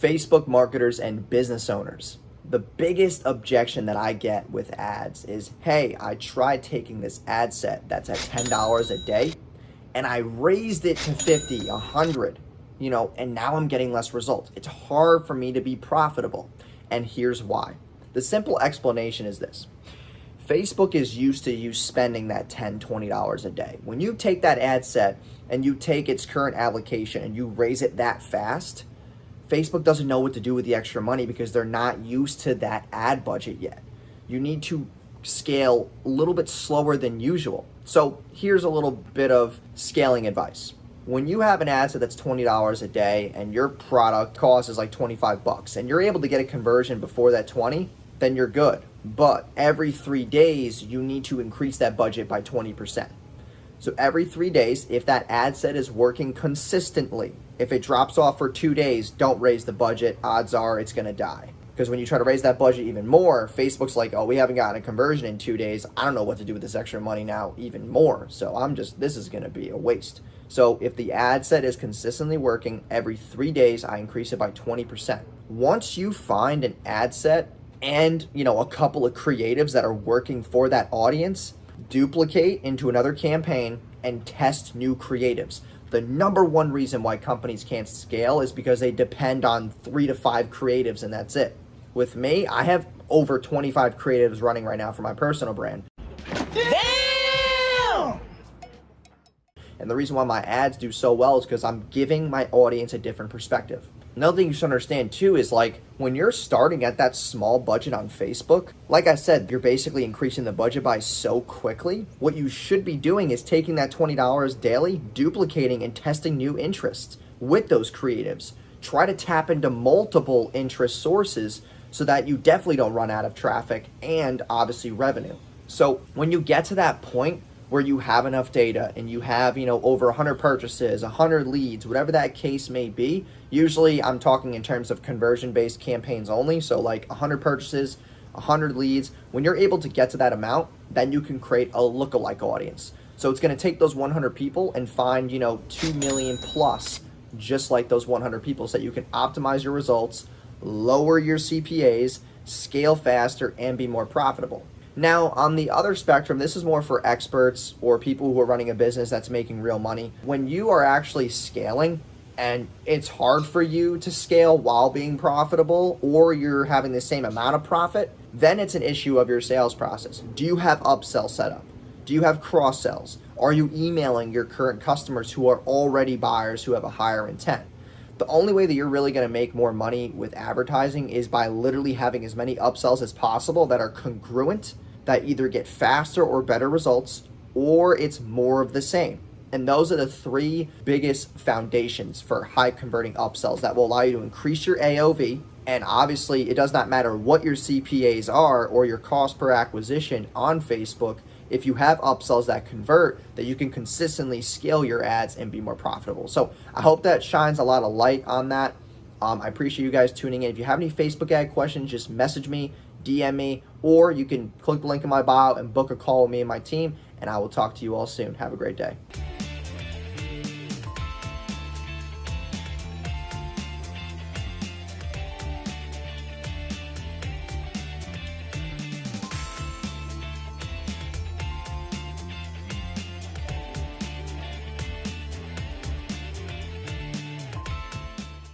Facebook marketers and business owners, the biggest objection that I get with ads is, hey, I tried taking this ad set that's at $10 a day and I raised it to 50, 100, and now I'm getting less results. It's hard for me to be profitable. And here's why. The simple explanation is this. Facebook is used to you spending that $10, $20 a day. When you take that ad set and you take its current allocation and you raise it that fast, Facebook doesn't know what to do with the extra money because they're not used to that ad budget yet. You need to scale a little bit slower than usual. So here's a little bit of scaling advice. When you have an ad set that's $20 a day and your product cost is like $25 and you're able to get a conversion before that 20, then you're good. But every 3 days, you need to increase that budget by 20%. So every 3 days, if that ad set is working consistently, if it drops off for 2 days, don't raise the budget. Odds are it's going to die. Because when you try to raise that budget even more, Facebook's like, oh, we haven't gotten a conversion in 2 days. I don't know what to do with this extra money now even more. So this is going to be a waste. So if the ad set is consistently working, every 3 days, I increase it by 20%. Once you find an ad set and, a couple of creatives that are working for that audience, duplicate into another campaign and test new creatives. The number one reason why companies can't scale is because they depend on 3 to 5 creatives and that's it. With me, I have over 25 creatives running right now for my personal brand. Damn! And the reason why my ads do so well is because I'm giving my audience a different perspective. Another thing you should understand too is when you're starting at that small budget on Facebook, like I said, you're basically increasing the budget by so quickly. What you should be doing is taking that $20 daily, duplicating and testing new interests with those creatives. Try to tap into multiple interest sources so that you definitely don't run out of traffic and obviously revenue. So when you get to that point where you have enough data and you have, over 100 purchases, 100 leads, whatever that case may be, usually I'm talking in terms of conversion-based campaigns only. So 100 purchases, 100 leads. When you're able to get to that amount, then you can create a lookalike audience. So it's going to take those 100 people and find, 2 million plus, just like those 100 people, so that you can optimize your results, lower your CPAs, scale faster, and be more profitable. Now, on the other spectrum, this is more for experts or people who are running a business that's making real money. When you are actually scaling and it's hard for you to scale while being profitable, or you're having the same amount of profit, then it's an issue of your sales process. Do you have upsell set up? Do you have cross sells? Are you emailing your current customers who are already buyers who have a higher intent? The only way that you're really going to make more money with advertising is by literally having as many upsells as possible that are congruent, that either get faster or better results, or it's more of the same. And those are the 3 biggest foundations for high converting upsells that will allow you to increase your AOV. And obviously, it does not matter what your CPAs are or your cost per acquisition on Facebook. If you have upsells that convert, that you can consistently scale your ads and be more profitable. So I hope that shines a lot of light on that. I appreciate you guys tuning in. If you have any Facebook ad questions, just message me, DM me, or you can click the link in my bio and book a call with me and my team, and I will talk to you all soon. Have a great day.